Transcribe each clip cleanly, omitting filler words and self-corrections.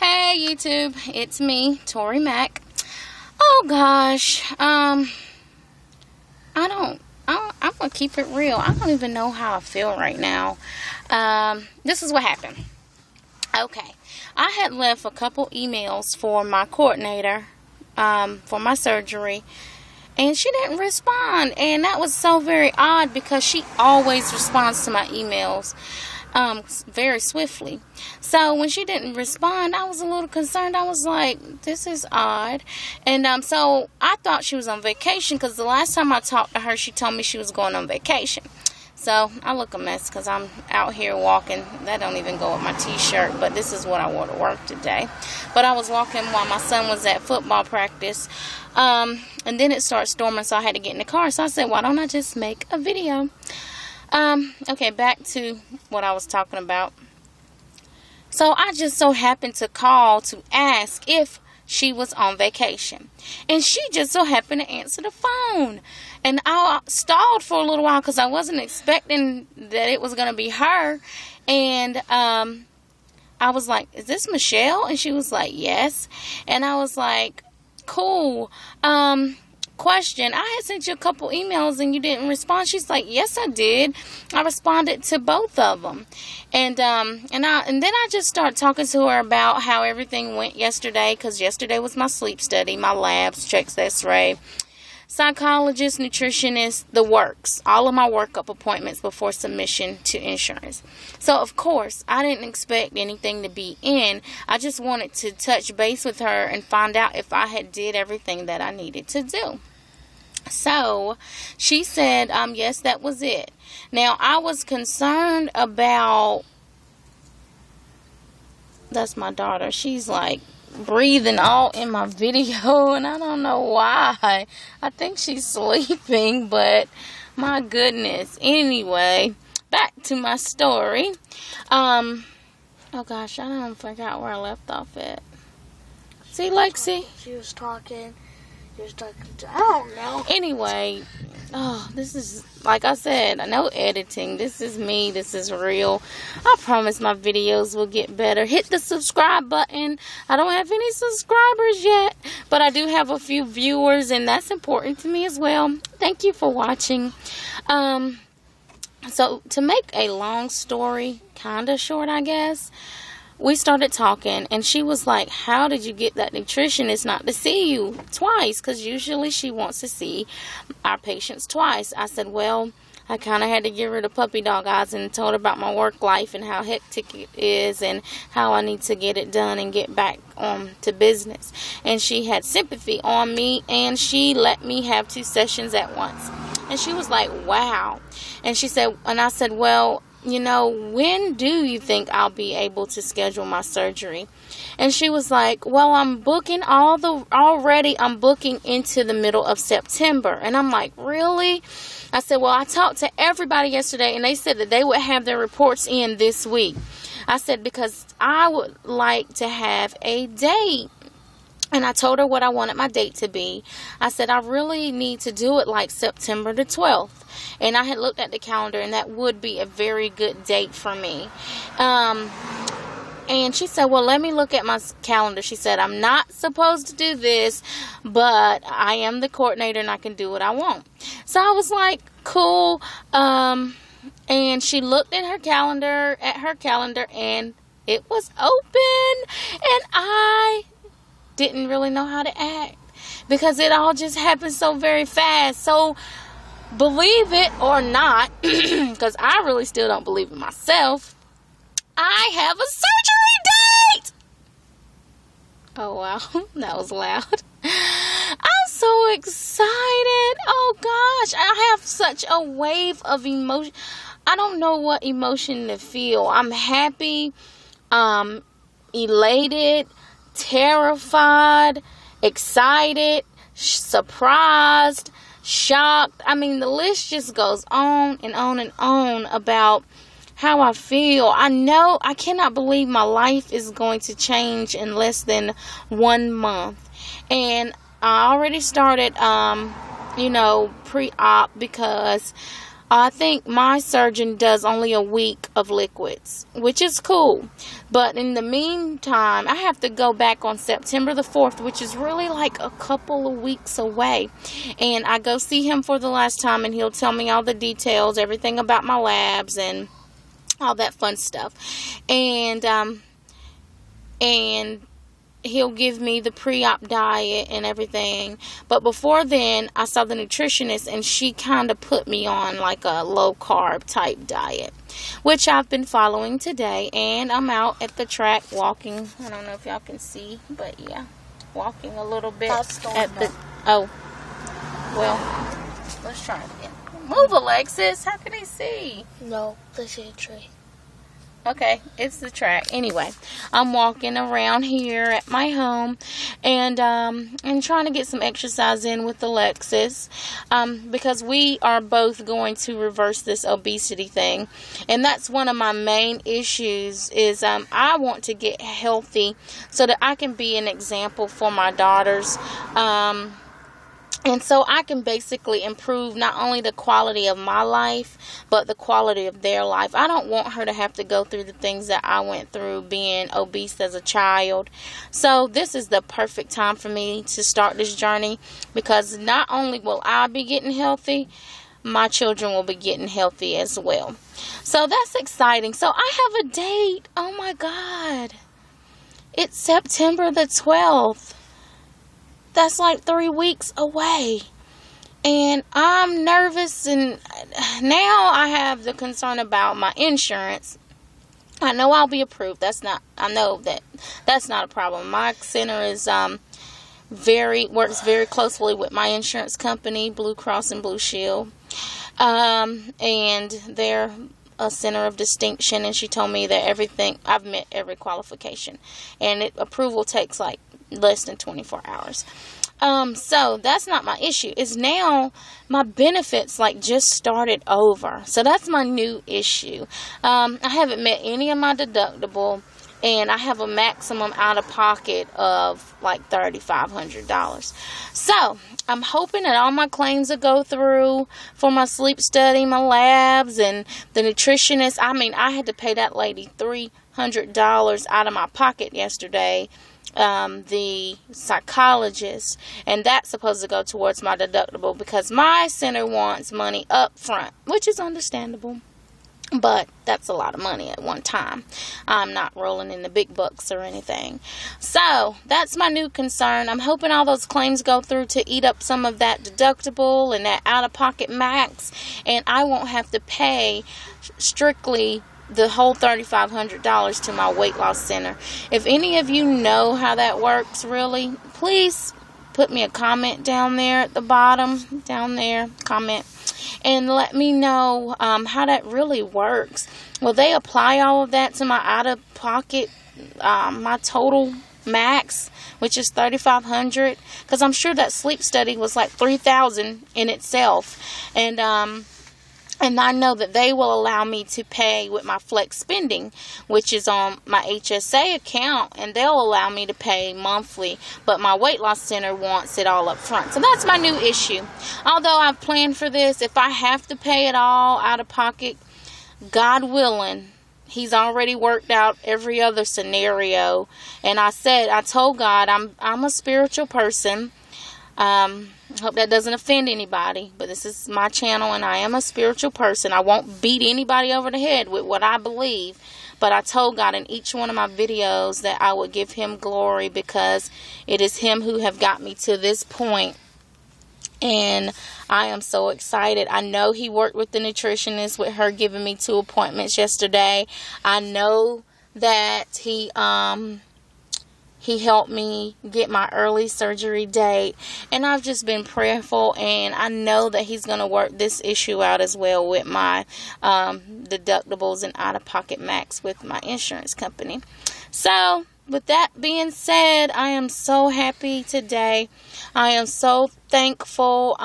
Hey YouTube, it's me, Tori Mac. Oh gosh, I'm gonna keep it real. I don't even know how I feel right now. This is what happened. Okay, I had left a couple emails for my coordinator, for my surgery, and she didn't respond, and that was so very odd because she always responds to my emails very swiftly. So when she didn't respond, I was a little concerned. I was like, this is odd. And so I thought she was on vacation, because the last time I talked to her, she told me she was going on vacation. So I look a mess because I'm out here walking. That don't even go with my t-shirt, but this is what I wore to work today. But I was walking while my son was at football practice, and then it started storming, so I had to get in the car. So I said, why don't I just make a video? Okay, back to what I was talking about. So I just so happened to call to ask if she was on vacation, and she just so happened to answer the phone. And I stalled for a little while because I wasn't expecting that it was going to be her. And I was like, is this Michelle? And she was like, yes. And I was like, cool. Question, I had sent you a couple emails and you didn't respond. She's like, yes, I did. I responded to both of them. And then I just started talking to her about how everything went yesterday, because yesterday was my sleep study, my labs, checks, x-ray, psychologist, nutritionist, the works, all of my workup appointments before submission to insurance. So of course I didn't expect anything to be in. I just wanted to touch base with her and find out if I had did everything that I needed to do. So she said, yes, that was it. Now I was concerned about, that's my daughter, she's like breathing all in my video, and I don't know why. I think she's sleeping, but my goodness. Anyway, back to my story. Oh gosh, I don't forgot where I left off at. See, Lexi? She was talking. I don't know. Anyway, this is, like I said, no editing. This is me. This is real. I promise my videos will get better. Hit the subscribe button. I don't have any subscribers yet, but I do have a few viewers, and that's important to me as well. Thank you for watching. So to make a long story kind of short, I guess, we started talking, and she was like, how did you get that nutritionist not to see you twice? Because usually she wants to see our patients twice. I said, well, I kind of had to give her the puppy dog eyes and told her about my work life and how hectic it is and how I need to get it done and get back to business. And she had sympathy on me, and she let me have 2 sessions at once. And she was like, wow. And she said, and I said, well, you know, when do you think I'll be able to schedule my surgery? And she was like, well, I'm booking I'm booking into the middle of September. And I'm like, really? I said, well, I talked to everybody yesterday, and they said that they would have their reports in this week. I said, because I would like to have a date. And I told her what I wanted my date to be. I said, I really need to do it like September the 12th. And I had looked at the calendar, and that would be a very good date for me. And she said, well, let me look at my calendar. She said, I'm not supposed to do this, but I am the coordinator and I can do what I want. So I was like, cool. And she looked at her calendar, and it was open. And I didn't really know how to act because it all just happened so very fast. So believe it or not, because I really still don't believe in myself, I have a surgery date. Oh wow, that was loud. I'm so excited. Oh gosh, I have such a wave of emotion. I don't know what emotion to feel. I'm happy, elated, terrified, excited, surprised, shocked. I mean, the list just goes on and on and on about how I feel. I cannot believe my life is going to change in less than 1 month. And I already started, pre-op, because I think my surgeon does only a week of liquids, which is cool. But in the meantime, I have to go back on September the 4th, which is really like a couple of weeks away. And I go see him for the last time, and he'll tell me all the details, everything about my labs and all that fun stuff. And he'll give me the pre-op diet and everything. But before then, I saw the nutritionist, and she kind of put me on like a low-carb type diet, which I've been following today. And I'm out at the track walking. I don't know if y'all can see, but yeah, walking a little bit at the... Oh, well, let's try again. Move, Alexis. How can they see? No, this is a tree. Okay, it's the track. Anyway, I'm walking around here at my home and trying to get some exercise in with Alexis because we are both going to reverse this obesity thing. And that's one of my main issues is I want to get healthy so that I can be an example for my daughters. And so I can basically improve not only the quality of my life, but the quality of their life. I don't want her to have to go through the things that I went through being obese as a child. So this is the perfect time for me to start this journey because not only will I be getting healthy, my children will be getting healthy as well. So that's exciting. So I have a date. Oh my God. It's September the 12th. That's like 3 weeks away. And I'm nervous, and now I have the concern about my insurance. I know I'll be approved. I know that's not a problem. My center is works very closely with my insurance company, Blue Cross and Blue Shield. And they're a center of distinction, and she told me that I've met every qualification, and approval takes like less than 24 hours. So that's not my issue. It's now my benefits like just started over. So that's my new issue. I haven't met any of my deductible, and I have a maximum out of pocket of like $3,500. So I'm hoping that all my claims will go through for my sleep study, my labs, and the nutritionist. I mean, I had to pay that lady $300 out of my pocket yesterday. The psychologist, and that's supposed to go towards my deductible because my center wants money up front, which is understandable, but that's a lot of money at one time. I'm not rolling in the big bucks or anything. So that's my new concern. I'm hoping all those claims go through to eat up some of that deductible and that out-of-pocket max, and I won't have to pay strictly the whole $3,500 to my weight loss center. If any of you know how that works really, please put me a comment down there at the bottom, down there, comment, and let me know how that really works. Will they apply all of that to my out-of-pocket, my total max, which is $3,500? Because I'm sure that sleep study was like $3,000 in itself, and I know that they will allow me to pay with my flex spending, which is on my HSA account, and they'll allow me to pay monthly, but my weight loss center wants it all up front. So that's my new issue. Although I've planned for this, if I have to pay it all out of pocket, God willing, He's already worked out every other scenario. And I told God, I'm a spiritual person. I hope that doesn't offend anybody, but this is my channel and I am a spiritual person. I won't beat anybody over the head with what I believe, but I told God in each one of my videos that I would give Him glory because it is Him who have got me to this point. And I am so excited. I know He worked with the nutritionist with her giving me 2 appointments yesterday. I know that He helped me get my early surgery date, and I've just been prayerful, and I know that He's going to work this issue out as well with my deductibles and out-of-pocket max with my insurance company. So with that being said, I am so happy today. I am so thankful.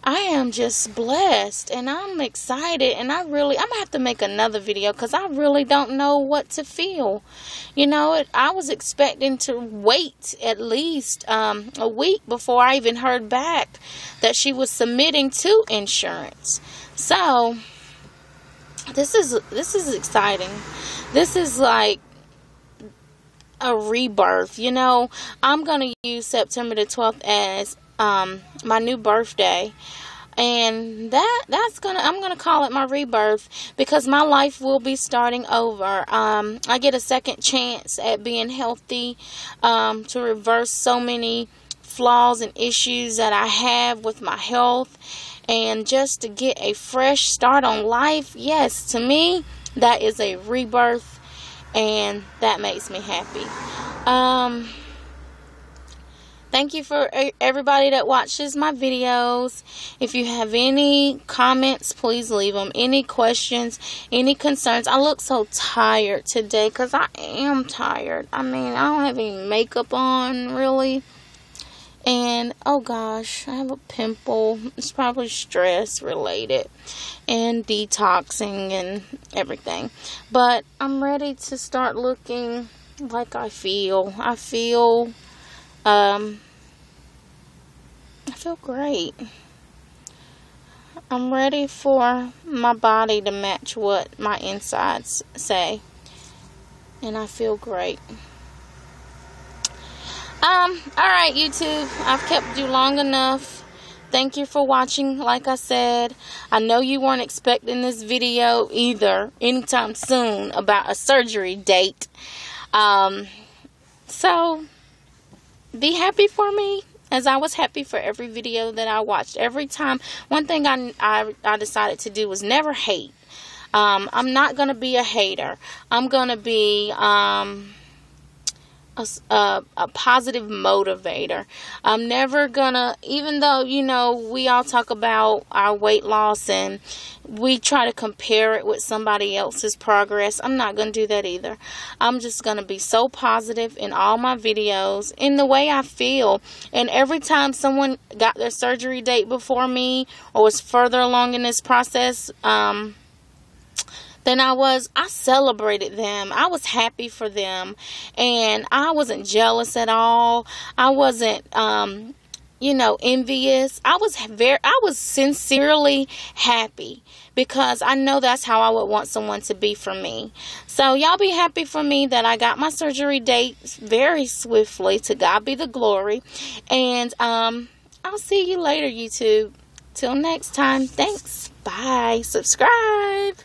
I am just blessed, and I'm excited, and I'm gonna have to make another video because I really don't know what to feel. You know, I was expecting to wait at least a week before I even heard back that she was submitting to insurance. So this is exciting. This is like a rebirth. You know, I'm gonna use September the 12th as my new birthday, and I'm gonna call it my rebirth, because my life will be starting over. I get a second chance at being healthy, to reverse so many flaws and issues that I have with my health, and just to get a fresh start on life. Yes, to me, that is a rebirth, and that makes me happy. Thank you for everybody that watches my videos. If you have any comments, please leave them. Any questions, any concerns. I look so tired today because I am tired. I mean, I don't have any makeup on, really. And, oh gosh, I have a pimple. It's probably stress related and detoxing and everything. But I'm ready to start looking like I feel. I feel great. I'm ready for my body to match what my insides say. And I feel great. Alright, YouTube. I've kept you long enough. Thank you for watching. Like I said, I know you weren't expecting this video either anytime soon about a surgery date. So be happy for me, as I was happy for every video that I watched. Every time, one thing I decided to do was never hate. I'm not going to be a hater. I'm going to be a positive motivator. I'm never going to, even though, you know, we all talk about our weight loss and we try to compare it with somebody else's progress, I'm not going to do that either. I'm just going to be so positive in all my videos, in the way I feel. And every time someone got their surgery date before me or was further along in this process, than I celebrated them. I was happy for them, and I wasn't jealous at all. I wasn't, you know, envious. I was sincerely happy, because I know that's how I would want someone to be for me. So y'all be happy for me that I got my surgery date very swiftly. To God be the glory. And I'll see you later, YouTube. Till next time. Thanks. Bye. Subscribe.